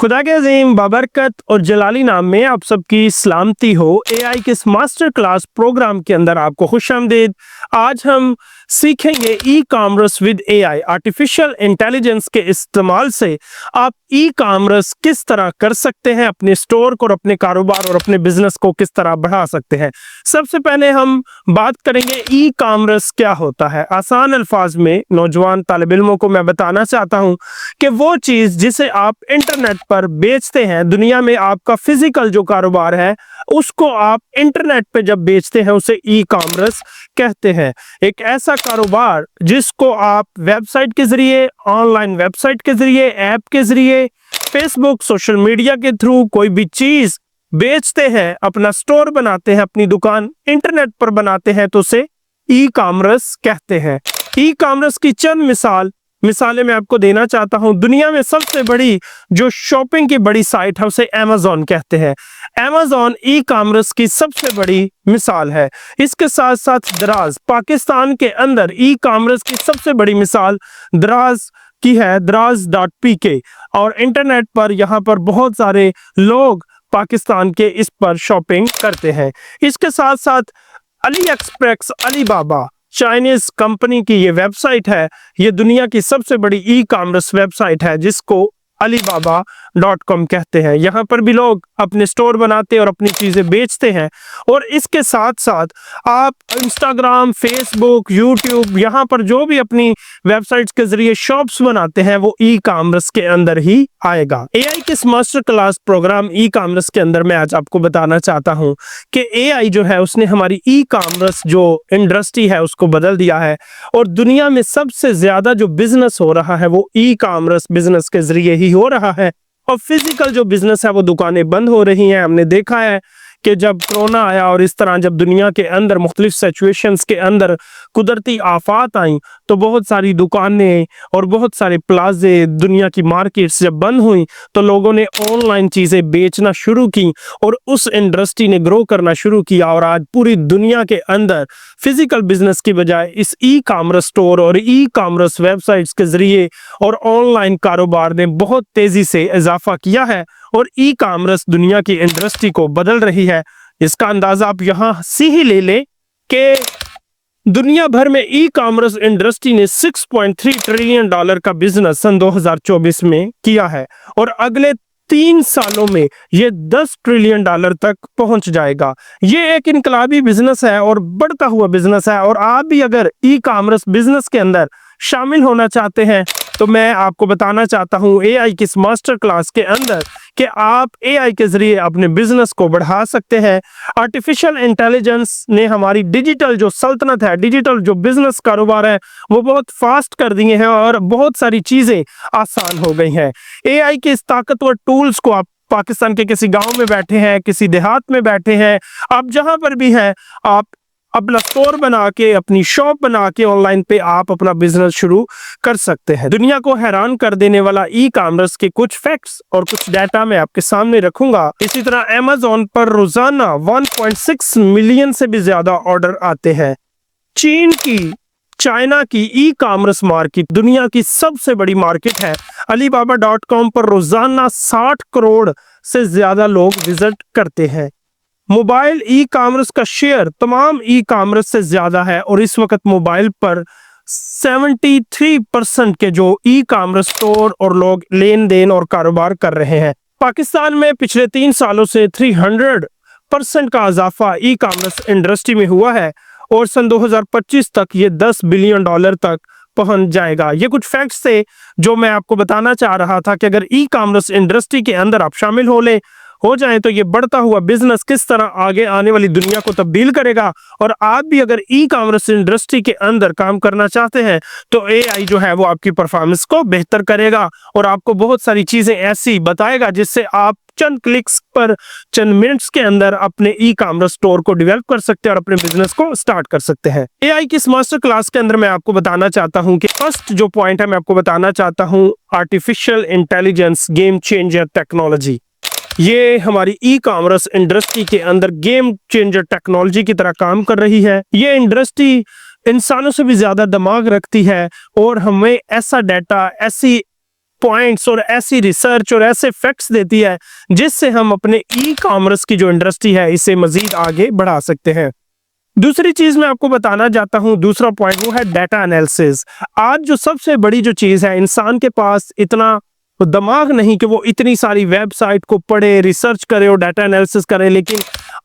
खुदा के अजीम बाबरकत और जलाली नाम में आप सबकी सलामती हो। एआई के इस मास्टर क्लास प्रोग्राम के अंदर आपको खुशामदीद। आज हम सीखेंगे e commerce with AI. Artificial intelligence के इस्तेमाल से आप ई कॉमर्स किस तरह कर सकते हैं, अपने स्टोर को और अपने कारोबार और अपने बिजनेस को किस तरह बढ़ा सकते हैं। सबसे पहले हम बात करेंगे ई कॉमर्स क्या होता है। आसान अल्फाज में नौजवान तालिब इल्मों को मैं बताना चाहता हूं कि वो चीज जिसे आप इंटरनेट पर बेचते हैं, दुनिया में आपका फिजिकल जो कारोबार है उसको आप इंटरनेट पे जब बेचते हैं उसे ई कॉमर्स कहते हैं। एक ऐसा कारोबार जिसको आप वेबसाइट के जरिए, ऑनलाइन वेबसाइट के जरिए, ऐप के जरिए, फेसबुक, सोशल मीडिया के थ्रू कोई भी चीज बेचते हैं, अपना स्टोर बनाते हैं, अपनी दुकान इंटरनेट पर बनाते हैं, तो उसे ई कॉमर्स कहते हैं। ई कॉमर्स की चंद मिसालें मैं आपको देना चाहता हूं। दुनिया में सबसे बड़ी जो शॉपिंग की बड़ी साइट है उसे अमेज़न कहते हैं। अमेज़न ई कॉमर्स की सबसे बड़ी मिसाल है। इसके साथ साथ दराज, पाकिस्तान के अंदर ई कॉमर्स की सबसे बड़ी मिसाल दराज की है, दराज.pk। और इंटरनेट पर यहाँ पर बहुत सारे लोग पाकिस्तान के इस पर शॉपिंग करते हैं। इसके साथ साथ Ali express, Alibaba Chinese company की ये वेबसाइट है। ये दुनिया की सबसे बड़ी ई कॉमर्स वेबसाइट है जिसको alibaba.com कहते हैं। यहाँ पर भी लोग अपने स्टोर बनाते हैं और अपनी चीजें बेचते हैं। और इसके साथ साथ आप इंस्टाग्राम, फेसबुक, यूट्यूब, यहाँ पर जो भी अपनी वेबसाइट्स के जरिए शॉप्स बनाते हैं वो ई कॉमर्स के अंदर ही आएगा। एआई के इस master class programme e-commerce के अंदर मैं आज आपको बताना चाहता हूँ कि एआई जो है उसने हमारी ई कॉमर्स जो इंडस्ट्री है उसको बदल दिया है। और दुनिया में सबसे ज्यादा जो बिजनेस हो रहा है वो ई कॉमर्स बिजनेस के जरिए ही हो रहा है। और फिजिकल जो बिजनेस है वो दुकानें बंद हो रही हैं। हमने देखा है कि जब कोरोना आया और इस तरह जब दुनिया के अंदर मुख्तलिफ सिचुएशंस के अंदर कुदरती आफात आई तो बहुत सारी दुकानें और बहुत सारे प्लाजे, दुनिया की मार्केट्स जब बंद हुई तो लोगों ने ऑनलाइन चीज़ें बेचना शुरू की और उस इंडस्ट्री ने ग्रो करना शुरू किया। और आज पूरी दुनिया के अंदर फिजिकल बिजनेस की बजाय इस ई कॉमर्स स्टोर और ई कॉमर्स वेबसाइट्स के जरिए और ऑनलाइन कारोबार ने बहुत तेजी से इजाफा किया है और ई कॉमर्स दुनिया की इंडस्ट्री को बदल रही है। इसका अंदाजा आप यहां से ही ले लें कि दुनिया भर में ई कॉमर्स इंडस्ट्री ने 6.3 ट्रिलियन डॉलर का बिजनेस सन 2024 में किया है और अगले 3 सालों में ये 10 ट्रिलियन डॉलर तक पहुंच जाएगा। ये एक इनकलाबी बिजनेस है और बढ़ता हुआ बिजनेस है। और आप भी अगर ई कॉमर्स बिजनेस के अंदर शामिल होना चाहते हैं तो मैं आपको बताना चाहता हूं एआई की इस मास्टर क्लास के अंदर कि आप एआई के जरिए अपने बिजनेस को बढ़ा सकते हैं। आर्टिफिशियल इंटेलिजेंस ने हमारी डिजिटल जो सल्तनत है, डिजिटल जो बिजनेस कारोबार है वो बहुत फास्ट कर दिए हैं और बहुत सारी चीजें आसान हो गई हैं। एआई के इस ताकतवर टूल्स को आप पाकिस्तान के किसी गांव में बैठे हैं, किसी देहात में बैठे हैं, आप जहां पर भी हैं, आप अपना स्टोर बना के, अपनी शॉप बना के ऑनलाइन पे आप अपना बिजनेस शुरू कर सकते हैं। दुनिया को हैरान कर देने वाला ई कॉमर्स के कुछ फैक्ट्स और कुछ डाटा मैं आपके सामने रखूंगा। इसी तरह अमेज़न पर रोजाना 1.6 मिलियन से भी ज्यादा ऑर्डर आते हैं। चाइना की ई कॉमर्स मार्केट दुनिया की सबसे बड़ी मार्केट है। alibaba.com पर रोजाना 60 करोड़ से ज्यादा लोग विजिट करते हैं। मोबाइल ई कॉमर्स का शेयर तमाम ई कॉमर्स से ज्यादा है और इस वक्त मोबाइल पर 73% के जो ई कॉमर्स स्टोर और लोग लेन देन और कारोबार कर रहे हैं। पाकिस्तान में पिछले 3 सालों से 300% का इजाफा ई कॉमर्स इंडस्ट्री में हुआ है और सन 2025 तक ये 10 बिलियन डॉलर तक पहुंच जाएगा। ये कुछ फैक्ट्स थे जो मैं आपको बताना चाह रहा था कि अगर ई कॉमर्स इंडस्ट्री के अंदर आप शामिल हो जाएं तो ये बढ़ता हुआ बिजनेस किस तरह आगे आने वाली दुनिया को तब्दील करेगा। और आप भी अगर ई कॉमर्स इंडस्ट्री के अंदर काम करना चाहते हैं तो एआई जो है वो आपकी परफॉर्मेंस को बेहतर करेगा और आपको बहुत सारी चीजें ऐसी बताएगा जिससे आप चंद क्लिक्स पर, चंद मिनट्स के अंदर अपने ई कॉमर्स स्टोर को डेवलप कर सकते हैं और अपने बिजनेस को स्टार्ट कर सकते हैं। एआई की इस मास्टर क्लास के अंदर मैं आपको बताना चाहता हूं कि फर्स्ट जो पॉइंट है मैं आपको बताना चाहता हूं, artificial intelligence game changer technology. ये हमारी ई कॉमर्स इंडस्ट्री के अंदर गेम चेंजर टेक्नोलॉजी की तरह काम कर रही है। ये इंडस्ट्री इंसानों से भी ज्यादा दिमाग रखती है और हमें ऐसा डाटा, ऐसी पॉइंट्स और ऐसी रिसर्च और ऐसे फैक्ट्स देती है जिससे हम अपने ई कॉमर्स की जो इंडस्ट्री है इसे मजीद आगे बढ़ा सकते हैं। दूसरी चीज मैं आपको बताना चाहता हूं, दूसरा पॉइंट वो है डाटा एनालिसिस। आज जो सबसे बड़ी जो चीज है, इंसान के पास इतना दिमाग नहीं कि वो इतनी सारी वेबसाइट को पढ़े, रिसर्च करे और डाटा एनालिसिस करे, लेकिन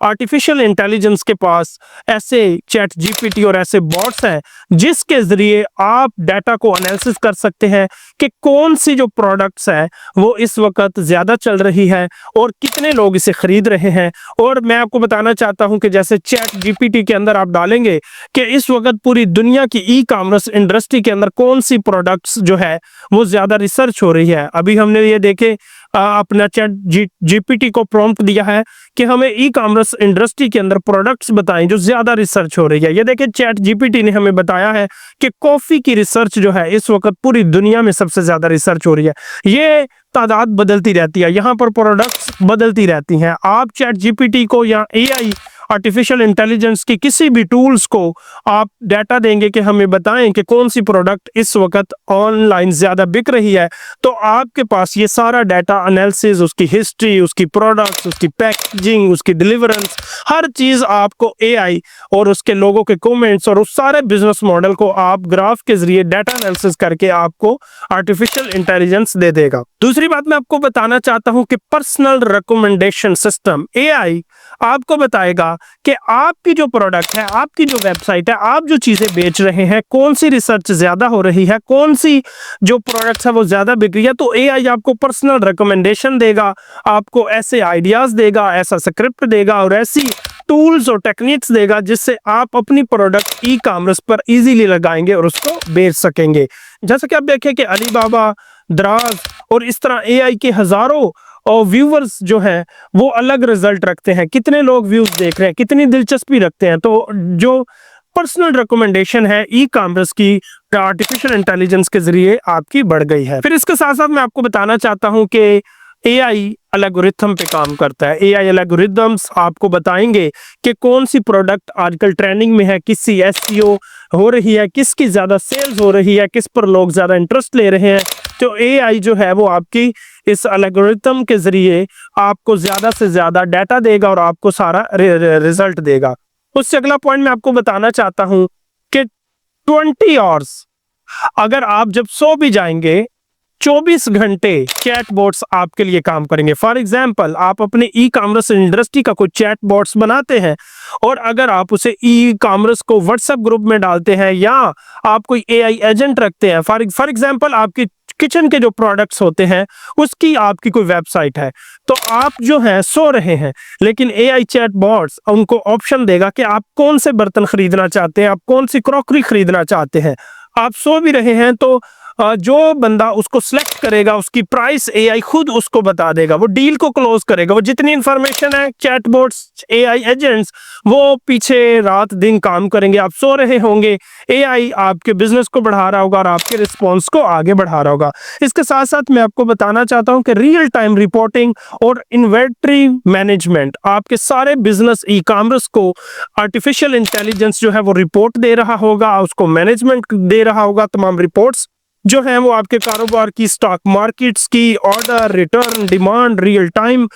आर्टिफिशियल इंटेलिजेंस के पास ऐसे चैट जीपीटी और ऐसे बॉट्स हैं जिसके जरिए आप डाटा को एनालिसिस कर सकते हैं कि कौन सी जो प्रोडक्ट्स है वो इस वक्त ज्यादा चल रही है और कितने लोग इसे खरीद रहे हैं। और मैं आपको बताना चाहता हूं कि जैसे चैट जीपीटी के अंदर आप डालेंगे कि इस वक्त पूरी दुनिया की ई कॉमर्स इंडस्ट्री के अंदर कौन सी प्रोडक्ट्स जो है वो ज्यादा रिसर्च हो रही है। अभी हमने ये देखे अपना चैट जीपीटी को प्रॉम्प्ट दिया है कि हमें ई कॉमर्स इंडस्ट्री के अंदर प्रोडक्ट्स बताएं जो ज्यादा रिसर्च हो रही है। ये देखिए चैट जीपीटी ने हमें बताया है कि कॉफी की रिसर्च जो है इस वक्त पूरी दुनिया में सबसे ज्यादा रिसर्च हो रही है। ये तादाद बदलती रहती है, यहाँ पर प्रोडक्ट्स बदलती रहती हैं। आप चैट जीपीटी को या एआई आर्टिफिशियल इंटेलिजेंस की किसी भी टूल्स को आप डाटा देंगे कि हमें बताएं कि कौन सी प्रोडक्ट इस वक्त ऑनलाइन ज्यादा बिक रही है, तो आपके पास ये सारा डाटा एनालिसिस, उसकी हिस्ट्री, उसकी प्रोडक्ट्स, उसकी पैकेजिंग, उसकी डिलीवरेंस, हर चीज आपको एआई और उसके लोगों के कमेंट्स और उस सारे बिजनेस मॉडल को आप ग्राफ के जरिए डाटा एनालिसिस करके आपको आर्टिफिशियल इंटेलिजेंस दे देगा। दूसरी बात मैं आपको बताना चाहता हूं कि पर्सनल रिकमेंडेशन सिस्टम एआई आपको बताएगा कि आपकी जो प्रोडक्ट है, आपकी जो वेबसाइट है, आप जो चीजें बेच रहे हैं, कौन सी रिसर्च ज्यादा हो रही है, कौन सी जो प्रोडक्ट्स है वो ज्यादा बिक रही है, तो एआई आपको पर्सनल रिकमेंडेशन देगा, आपको ऐसे आइडियाज देगा, ऐसा स्क्रिप्ट देगा और ऐसी टूल्स और टेक्निक्स देगा जिससे आप अपनी प्रोडक्ट ई कॉमर्स पर इजीली लगाएंगे और उसको बेच सकेंगे। जैसा कि आप देखें कि अलीबाबा, दराज और इस तरह एआई के हजारों और व्यूवर्स जो हैं वो अलग रिजल्ट रखते हैं, कितने लोग व्यूज देख रहे हैं, कितनी दिलचस्पी रखते हैं। तो जो पर्सनल रिकमेंडेशन है ई कॉमर्स की आर्टिफिशियल इंटेलिजेंस के जरिए आपकी बढ़ गई है। फिर इसके साथ साथ मैं आपको बताना चाहता हूं कि एआई एल्गोरिथम पे काम करता है। एआई एल्गोरिथम्स आपको बताएंगे कि कौन सी प्रोडक्ट आजकल ट्रेंडिंग में है, किसकी एसईओ हो रही है, किसकी ज्यादा सेल्स हो रही है, किस पर लोग ज्यादा इंटरेस्ट ले रहे हैं। तो एआई जो है वो आपकी इस एल्गोरिथम के जरिए आपको ज्यादा से ज्यादा डाटा देगा और आपको सारा रिजल्ट देगा। उससे अगला पॉइंट मैं आपको बताना चाहता हूं कि 20 आवर्स अगर आप जब सो भी जाएंगे 24 घंटे चैटबॉट्स आपके लिए काम करेंगे। फॉर एग्जाम्पल, आप अपने ई कॉमर्स इंडस्ट्री का कोई चैटबॉट्स बनाते हैं और अगर आप उसे ई कॉमर्स को व्हाट्सएप ग्रुप में डालते हैं या आप कोई एआई एजेंट रखते हैं, फॉर एग्जाम्पल आपकी किचन के जो प्रोडक्ट्स होते हैं उसकी आपकी कोई वेबसाइट है, तो आप जो है सो रहे हैं लेकिन एआई चैटबॉट्स उनको ऑप्शन देगा कि आप कौन से बर्तन खरीदना चाहते हैं, आप कौन सी क्रॉकरी खरीदना चाहते हैं। आप सो भी रहे हैं तो जो बंदा उसको सिलेक्ट करेगा उसकी प्राइस एआई खुद उसको बता देगा, वो डील को क्लोज करेगा। वो जितनी इंफॉर्मेशन है चैटबॉट्स, एआई एजेंट्स वो पीछे रात दिन काम करेंगे। आप सो रहे होंगे, एआई आपके बिजनेस को बढ़ा रहा होगा और आपके रिस्पॉन्स को आगे बढ़ा रहा होगा। इसके साथ साथ मैं आपको बताना चाहता हूं कि रियल टाइम रिपोर्टिंग और इन्वेंटरी मैनेजमेंट, आपके सारे बिजनेस ई कॉमर्स को आर्टिफिशियल इंटेलिजेंस जो है वो रिपोर्ट दे रहा होगा, उसको मैनेजमेंट दे रहा होगा। तमाम रिपोर्ट्स जो है वो आपके कारोबार की, स्टॉक मार्केट्स की, order, return, demand, real time,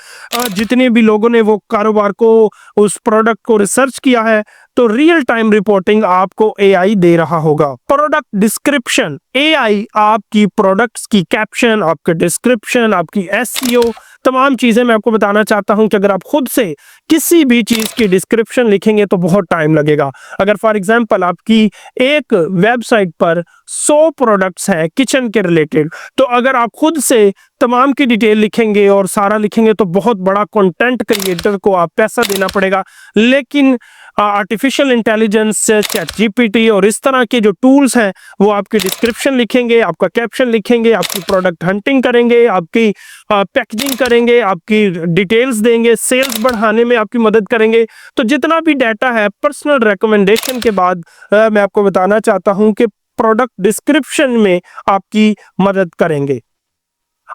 जितने भी लोगों ने वो कारोबार को, उस प्रोडक्ट को रिसर्च किया है, तो रियल टाइम रिपोर्टिंग आपको एआई दे रहा होगा। प्रोडक्ट डिस्क्रिप्शन, एआई आपकी प्रोडक्ट्स की कैप्शन, आपके डिस्क्रिप्शन, आपकी एसईओ, तमाम चीजें मैं आपको बताना चाहता हूं कि अगर आप खुद से किसी भी चीज की डिस्क्रिप्शन लिखेंगे तो बहुत टाइम लगेगा। अगर फॉर एग्जांपल आपकी एक वेबसाइट पर 100 प्रोडक्ट्स हैं किचन के रिलेटेड, तो अगर आप खुद से तमाम की डिटेल लिखेंगे और सारा लिखेंगे तो बहुत बड़ा कंटेंट क्रिएटर को आप पैसा देना पड़ेगा। लेकिन आर्टिफिशियल इंटेलिजेंस, चैट जीपीटी और इस तरह के जो टूल्स हैं वो आपकी डिस्क्रिप्शन लिखेंगे, आपका कैप्शन लिखेंगे, आपकी प्रोडक्ट हंटिंग करेंगे, आपकी पैकेजिंग करेंगे, आपकी डिटेल्स देंगे, सेल्स बढ़ाने में आपकी मदद करेंगे। तो जितना भी डाटा है पर्सनल रिकमेंडेशन के बाद मैं आपको बताना चाहता हूं कि प्रोडक्ट डिस्क्रिप्शन में आपकी मदद करेंगे।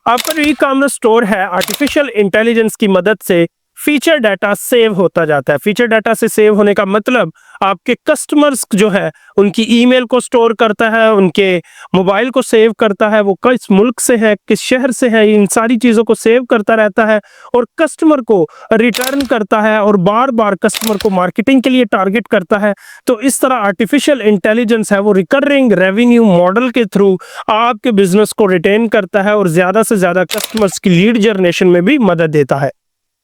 आपका जो ई कॉमर्स स्टोर है आर्टिफिशियल इंटेलिजेंस की मदद से फीचर डाटा सेव होता जाता है। फीचर डाटा से सेव होने का मतलब आपके कस्टमर्स जो है उनकी ईमेल को स्टोर करता है, उनके मोबाइल को सेव करता है, वो किस मुल्क से है, किस शहर से है, इन सारी चीज़ों को सेव करता रहता है और कस्टमर को रिटर्न करता है और बार बार कस्टमर को मार्केटिंग के लिए टारगेट करता है। तो इस तरह आर्टिफिशियल इंटेलिजेंस है वो रिकरिंग रेवेन्यू मॉडल के थ्रू आपके बिजनेस को रिटेन करता है और ज़्यादा से ज़्यादा कस्टमर्स की लीड जनरेशन में भी मदद देता है।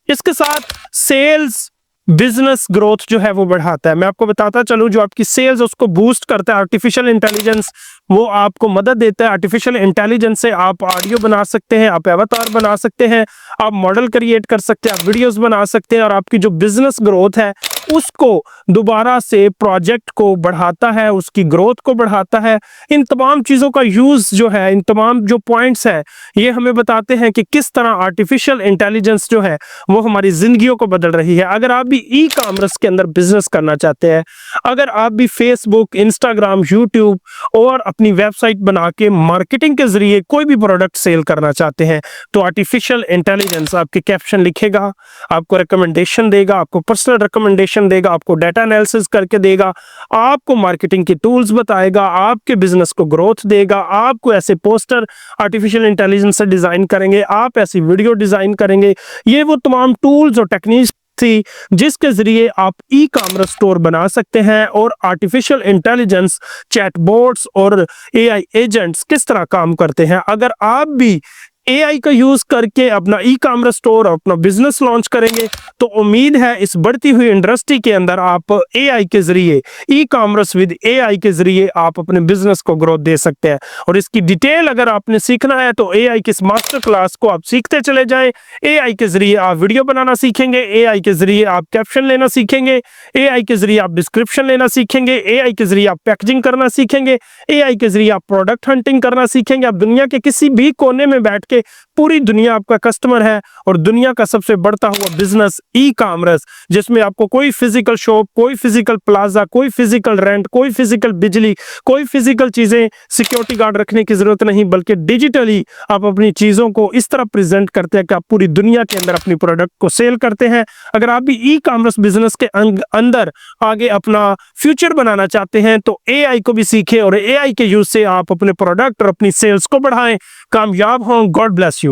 इसके साथ सेल्स बिजनेस ग्रोथ जो है वो बढ़ाता है। मैं आपको बताता चलूं, जो आपकी सेल्स उसको बूस्ट करता है आर्टिफिशियल इंटेलिजेंस, वो आपको मदद देता है। आर्टिफिशियल इंटेलिजेंस से आप ऑडियो बना सकते हैं, आप अवतार बना सकते हैं, आप मॉडल क्रिएट कर सकते हैं, आप वीडियोस बना सकते हैं और आपकी जो बिजनेस ग्रोथ है उसको दोबारा से प्रोजेक्ट को बढ़ाता है, उसकी ग्रोथ को बढ़ाता है। इन तमाम चीज़ों का यूज़ जो है, इन तमाम जो पॉइंट्स हैं, ये हमें बताते हैं कि किस तरह आर्टिफिशियल इंटेलिजेंस जो है वो हमारी जिंदगियों को बदल रही है। अगर आप भी ई कॉमर्स के अंदर बिजनेस करना चाहते हैं, अगर आप भी फेसबुक, इंस्टाग्राम, यूट्यूब और अपनी वेबसाइट बना के मार्केटिंग के जरिए कोई भी प्रोडक्ट सेल करना चाहते हैं, तो आर्टिफिशियल इंटेलिजेंस आपके कैप्शन लिखेगा, आपको रिकमेंडेशन देगा, आपको पर्सनल रिकमेंडेशन देगा, आपको डाटा एनालिसिस करके देगा, आपको मार्केटिंग के टूल्स बताएगा, आपके बिजनेस को ग्रोथ देगा, आपको ऐसे पोस्टर आर्टिफिशियल इंटेलिजेंस से डिजाइन करेंगे, आप ऐसी वीडियो डिजाइन करेंगे। ये वो तमाम टूल्स और टेक्निक्स थी जिसके जरिए आप ई कॉमर्स स्टोर बना सकते हैं। और आर्टिफिशियल इंटेलिजेंस, चैटबॉट्स और एआई एजेंट्स किस तरह काम करते हैं, अगर आप भी एआई का यूज करके अपना ई कॉमर्स स्टोर और अपना बिजनेस लॉन्च करेंगे, तो उम्मीद है इस बढ़ती हुई इंडस्ट्री के अंदर आप एआई के जरिए, ई कॉमर्स विद एआई के जरिए आप अपने बिजनेस को ग्रोथ दे सकते हैं। और इसकी डिटेल अगर आपने सीखना है तो एआई की इस मास्टर क्लास को आप सीखते चले जाएं। एआई के जरिए आप वीडियो बनाना सीखेंगे, एआई के जरिए आप कैप्शन लेना सीखेंगे, एआई के जरिए आप डिस्क्रिप्शन लेना सीखेंगे, एआई के जरिए आप पैकेजिंग करना सीखेंगे, एआई के जरिए आप प्रोडक्ट हंटिंग करना सीखेंगे। आप दुनिया के किसी भी कोने में बैठ के, पूरी दुनिया आपका कस्टमर है और दुनिया का सबसे बढ़ता हुआ बिजनेस ई कॉमर्स, जिसमें आपको कोई फिजिकल शॉप, कोई फिजिकल प्लाजा, कोई फिजिकल रेंट, कोई फिजिकल बिजली, कोई फिजिकल चीजें, सिक्योरिटी गार्ड रखने की जरूरत नहीं, बल्कि डिजिटली आप अपनी चीजों को इस तरह प्रेजेंट करते हैं कि आप पूरी दुनिया के अंदर अपनी प्रोडक्ट को सेल करते हैं। अगर आप भी ई कॉमर्स बिजनेस के अंदर आगे अपना फ्यूचर बनाना चाहते हैं तो एआई को भी सीखें और एआई के यूज से आप अपने प्रोडक्ट और अपनी सेल्स को बढ़ाएं, कामयाब हों। God bless you.